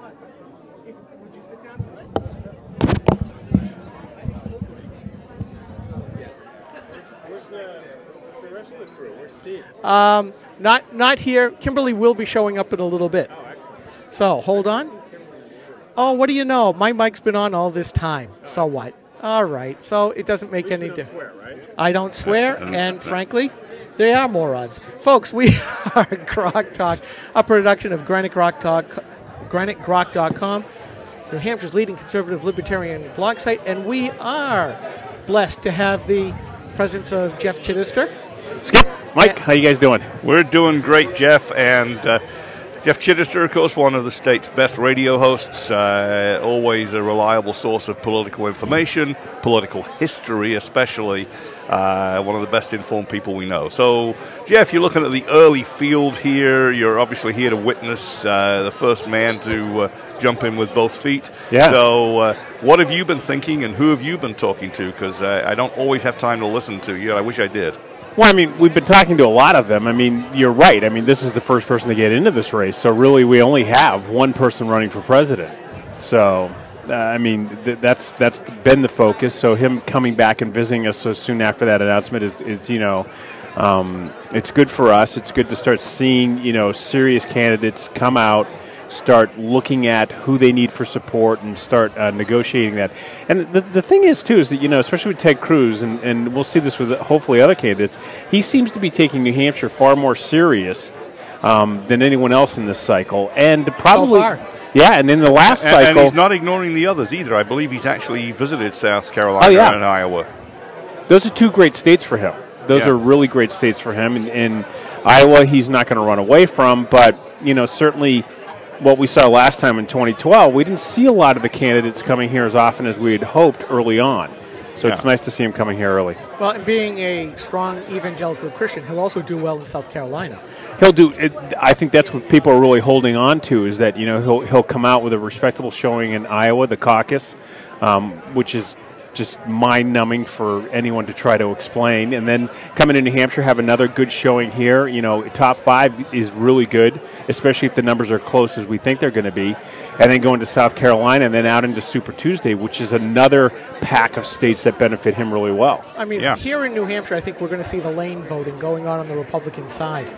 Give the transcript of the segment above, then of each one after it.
Would you sit down? Where's the rest of the crew? Where's Steve? Not here. Kimberly will be showing up in a little bit. Oh, excellent. So hold on. Oh, what do you know? My mic's been on all this time. So what? All right. So it doesn't make any difference. Swear, right? I don't swear, and frankly, they are morons. Folks, we are Grok Talk, a production of GraniteGrok.com, New Hampshire's leading conservative libertarian blog site, and we are blessed to have the presence of Jeff Chidester. Skip, Mike, how you guys doing? We're doing great, Jeff, and Jeff Chidester, of course, one of the state's best radio hosts, always a reliable source of political information, political history especially, one of the best informed people we know. So, Jeff, you're looking at the early field here. You're obviously here to witness the first man to jump in with both feet. Yeah. So, what have you been thinking, and who have you been talking to? Because I don't always have time to listen to you. I wish I did. Well, I mean, we've been talking to a lot of them. I mean, you're right. I mean, this is the first person to get into this race. So really, we only have one person running for president. So, I mean, that's been the focus. So him coming back and visiting us so soon after that announcement is you know, it's good for us. It's good to start seeing, you know, serious candidates come out, start looking at who they need for support, and start negotiating that. And the thing is, too, is that, you know, especially with Ted Cruz, and we'll see this with hopefully other candidates, he seems to be taking New Hampshire far more serious than anyone else in this cycle. And probably, so far. Yeah, and in the last cycle. And he's not ignoring the others either. I believe he's actually visited South Carolina and Iowa. Those are two great states for him. Those are really great states for him. And Iowa, he's not going to run away from, but, you know, certainly what we saw last time in 2012, we didn't see a lot of the candidates coming here as often as we had hoped early on. So it's nice to see him coming here early. Well, and being a strong evangelical Christian, he'll also do well in South Carolina. He'll do it. I think that's what people are really holding on to, is that, you know, he'll come out with a respectable showing in Iowa, the caucus, which is just mind-numbing for anyone to try to explain. And then coming into New Hampshire, have another good showing here. You know, top 5 is really good, especially if the numbers are close as we think they're going to be. And then going to South Carolina and then out into Super Tuesday, which is another pack of states that benefit him really well. I mean, here in New Hampshire, I think we're going to see the lane voting going on the Republican side.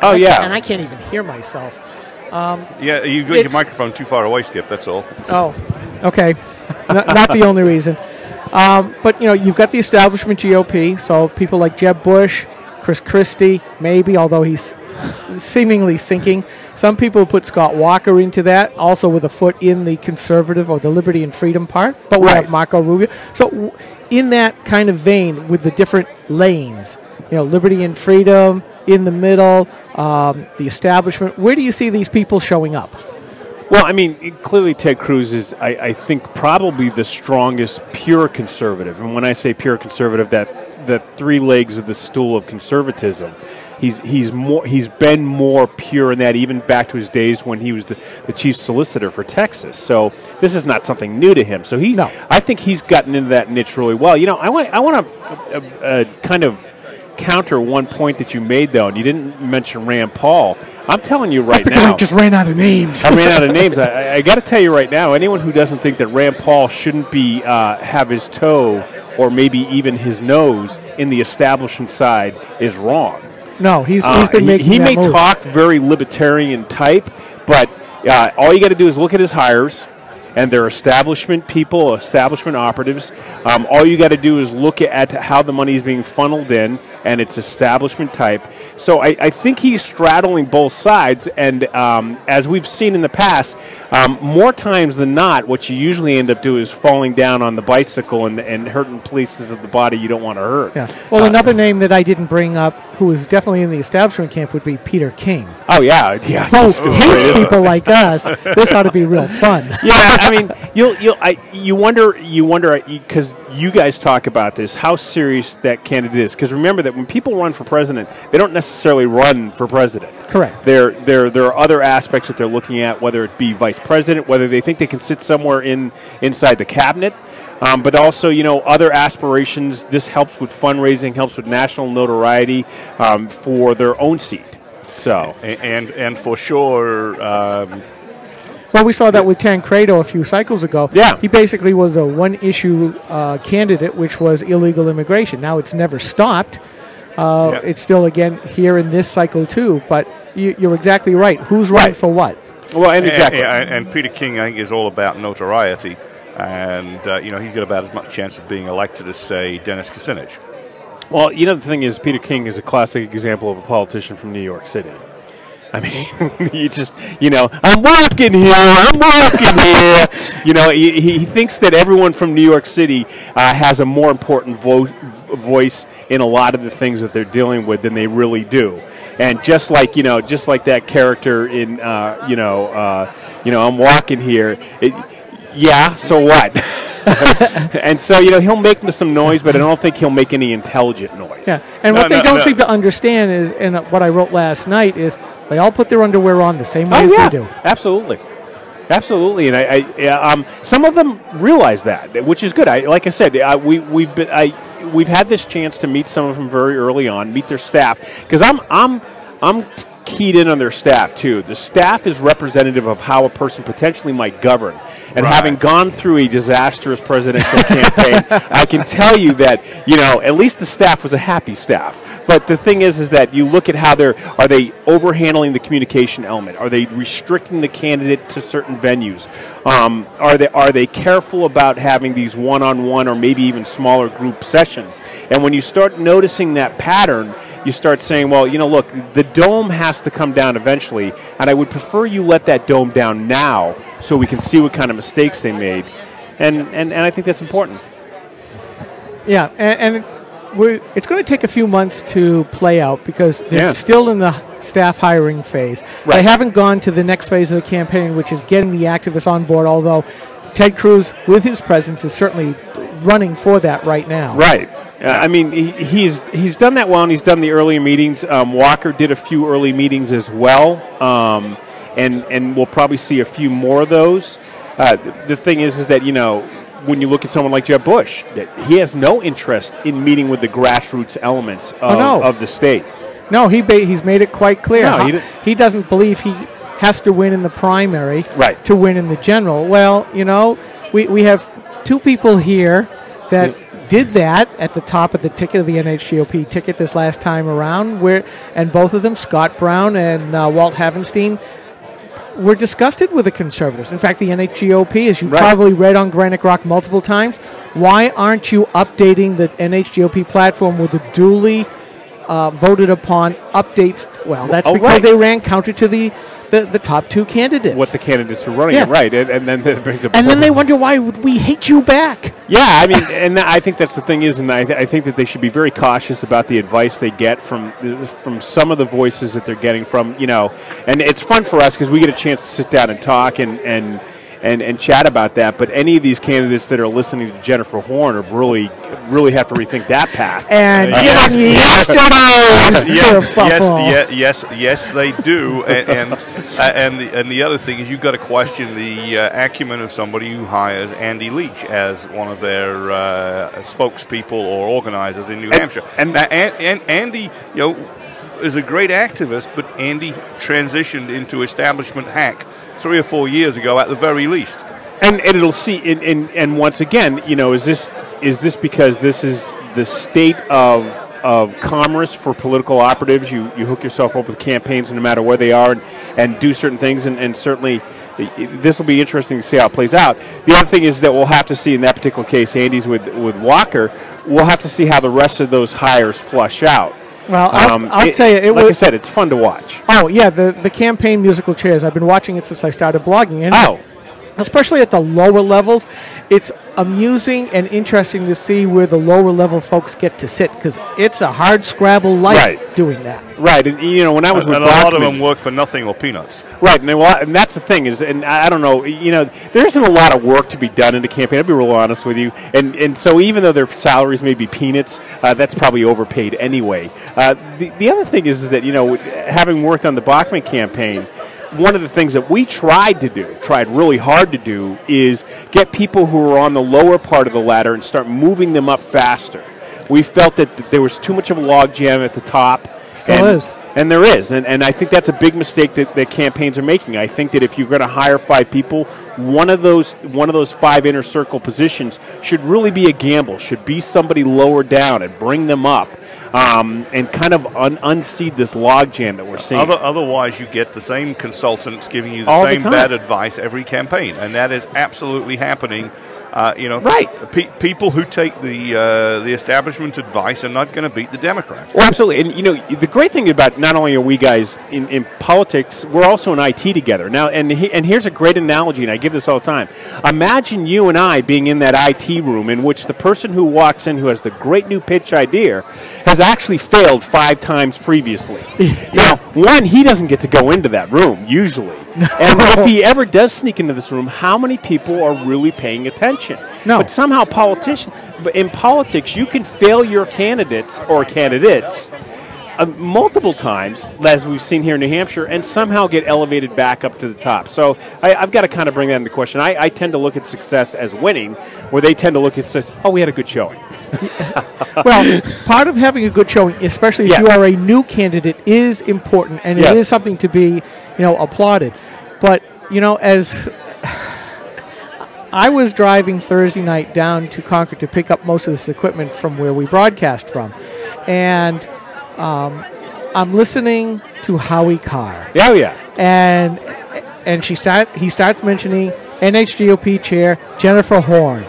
Oh, yeah. And I can't even hear myself. Yeah, you got your microphone too far away, Skip, that's all. Oh, okay. Not the only reason. But, you know, you've got the establishment GOP, so people like Jeb Bush, Chris Christie, maybe, although he's seemingly sinking. Some people put Scott Walker into that, also with a foot in the conservative or the liberty and freedom part. But we have Marco Rubio. So in that kind of vein, with the different lanes, you know, liberty and freedom, in the middle, the establishment, where do you see these people showing up? Well, I mean, clearly Ted Cruz is, I think, probably the strongest pure conservative. And when I say pure conservative, that the 3 legs of the stool of conservatism, he's been more pure in that, even back to his days when he was the chief solicitor for Texas. So this is not something new to him. So I think he's gotten into that niche really well. You know, I want to kind of counter one point that you made, though, and you didn't mention Rand Paul. I'm telling you right now. I just ran out of names. I ran out of names. I got to tell you right now, anyone who doesn't think that Rand Paul shouldn't be have his toe or maybe even his nose in the establishment side is wrong. No, he's been making He may move. talk very libertarian type, but all you got to do is look at his hires, and they're establishment people, establishment operatives. All you got to do is look at how the money is being funneled in, and it's establishment type. So I think he's straddling both sides, and as we've seen in the past, more times than not, what you usually end up doing is falling down on the bicycle and hurting places of the body you don't want to hurt. Yeah. Well, another name that I didn't bring up, who is definitely in the establishment camp, would be Peter King. Oh, yeah. Most hates people like us. This ought to be real fun. Yeah, I mean, you wonder because you guys talk about this, how serious that candidate is. Because remember that when people run for president, they don't necessarily run for president. Correct. There are other aspects that they're looking at, whether it be vice president, whether they think they can sit somewhere inside the cabinet, but also, you know, other aspirations. This helps with fundraising, helps with national notoriety for their own seat. So and for sure, Well, we saw that with Tancredo a few cycles ago. Yeah. He basically was a one-issue candidate, which was illegal immigration. Now it's never stopped. It's still, again, here in this cycle, too. But you're exactly right. Who's running for what? Well, and exactly. And Peter King, I think, is all about notoriety. And, he's got about as much chance of being elected as, say, Dennis Kucinich. Well, the thing is, Peter King is a classic example of a politician from New York City. I mean, I'm walking here. He thinks that everyone from New York City has a more important voice in a lot of the things that they're dealing with than they really do. And just like that character in, I'm walking here. So what? And so, he'll make some noise, but I don't think he'll make any intelligent noise. Yeah, and what they don't seem to understand is, and what I wrote last night is, they all put their underwear on the same way as they do. Absolutely. And I some of them realize that, which is good. Like I said, we've had this chance to meet some of them very early on, meet their staff, because I'm keyed in on their staff too. The staff is representative of how a person potentially might govern. And having gone through a disastrous presidential campaign, I can tell you that, at least the staff was a happy staff. But the thing is that you look at how are they overhandling the communication element? Are they restricting the candidate to certain venues? Are they careful about having these one-on-one or maybe even smaller group sessions? And when you start noticing that pattern, you start saying, well, look, the dome has to come down eventually, and I would prefer you let that dome down now so we can see what kind of mistakes they made. And I think that's important. Yeah, and it's going to take a few months to play out because they're still in the staff hiring phase. Right. They haven't gone to the next phase of the campaign, which is getting the activists on board, although Ted Cruz, with his presence, is certainly running for that right now. Right. I mean, he's done that well, and he's done the early meetings. Walker did a few early meetings as well, and we'll probably see a few more of those. The thing is that, when you look at someone like Jeb Bush, that he has no interest in meeting with the grassroots elements of the state. No, he's made it quite clear. No, he doesn't believe he has to win in the primary to win in the general. Well, we have two people here that did that at the top of the ticket of the NHGOP ticket this last time around, and both of them, Scott Brown and Walt Havenstein, were disgusted with the conservatives. In fact, the NHGOP, as you probably read on Granite Grok multiple times, why aren't you updating the NHGOP platform with the duly voted upon updates? Well, that's because they ran counter to the top two candidates. What the candidates are running, right? And then that brings up. And then they wonder why we hate you back. Yeah, I mean, and I think that's the thing is, and I think that they should be very cautious about the advice they get from some of the voices that they're getting from, and it's fun for us because we get a chance to sit down and talk and chat about that. But any of these candidates that are listening to Jennifer Horn are really have to rethink that path. And yes, they do. And the other thing is, you've got to question the acumen of somebody who hires Andy Leach as one of their spokespeople or organizers in New Hampshire. And Andy, is a great activist, but Andy transitioned into establishment hack 3 or 4 years ago at the very least. And it'll see, and once again, is this because this is the state of commerce for political operatives? You hook yourself up with campaigns no matter where they are and do certain things, and certainly this will be interesting to see how it plays out. The other thing is that we'll have to see in that particular case, Andy's with Walker, we'll have to see how the rest of those hires flush out. Well, I'll tell you, like I said, it's fun to watch. Oh, yeah, the campaign musical chairs. I've been watching it since I started blogging. And especially at the lower levels, it's amusing and interesting to see where the lower level folks get to sit because it's a hard scrabble life doing that. Right, and when I was with a lot of them work for nothing or peanuts. Right, and that's the thing is, and I don't know, there isn't a lot of work to be done in the campaign. I'll be real honest with you, and so even though their salaries may be peanuts, that's probably overpaid anyway. The other thing is that having worked on the Bachmann campaign, one of the things that we tried really hard to do, is get people who are on the lower part of the ladder and start moving them up faster. We felt that there was too much of a logjam at the top, Still is. And there is. And I think that's a big mistake that campaigns are making. I think that if you're going to hire 5 people, one of those 5 inner circle positions should really be a gamble, should be somebody lower down and bring them up. And kind of unseat this logjam that we're seeing. Otherwise, you get the same consultants giving you the same bad advice every campaign, and that is absolutely happening. Right. People who take the establishment advice are not going to beat the Democrats. Well, absolutely. And, the great thing about not only are we guys in politics, we're also in IT together. Now, and here's a great analogy, and I give this all the time. Imagine you and I being in that IT room in which the person who walks in who has the great new pitch idea has actually failed 5 times previously. Now, one, he doesn't get to go into that room, usually. No. And if he ever does sneak into this room, how many people are really paying attention? No. But somehow but in politics, you can fail your candidates multiple times, as we've seen here in New Hampshire, and somehow get elevated back up to the top. So I've got to kind of bring that into question. I tend to look at success as winning, where they tend to look at success, we had a good showing. Well, part of having a good showing, especially if you are a new candidate, is important, and it is something to be, applauded. But, as I was driving Thursday night down to Concord to pick up most of this equipment from where we broadcast from, and I'm listening to Howie Carr. Oh, yeah. And he starts mentioning NHGOP chair Jennifer Horn,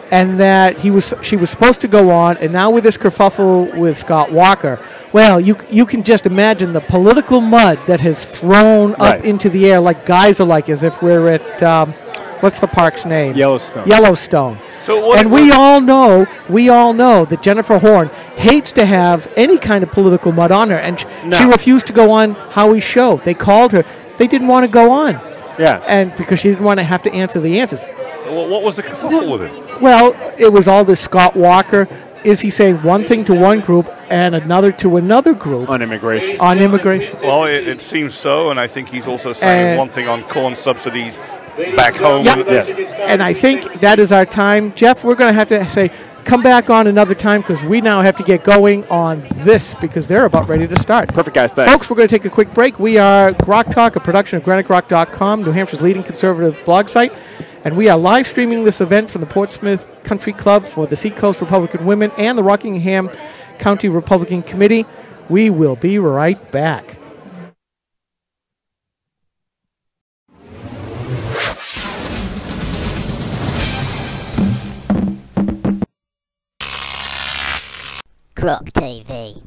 and that she was supposed to go on, and now with this kerfuffle with Scott Walker, well, you can just imagine the political mud that has thrown up into the air like guys are like, as if we're at what's the park's name? Yellowstone. We all know that Jennifer Horn hates to have any kind of political mud on her, and she refused to go on Howie's show. They called her. They didn't want to go on. Yeah. And because she didn't want to have to answer the answers. Well, what was the kerfuffle with it? Well, it was all this Scott Walker. Is he saying one thing to one group and another to another group? On immigration. On immigration. Well, it seems so, and I think he's also saying one thing on corn subsidies back home. Yep. Yes. And I think that is our time. Jeff, we're going to have to say, come back on another time because we now have to get going on this because they're about ready to start. Perfect, guys. Thanks. Folks, we're going to take a quick break. We are Grok Talk, a production of GraniteGrok.com, New Hampshire's leading conservative blog site. And we are live streaming this event from the Portsmouth Country Club for the Seacoast Republican Women and the Rockingham County Republican Committee. We will be right back. GrokTV.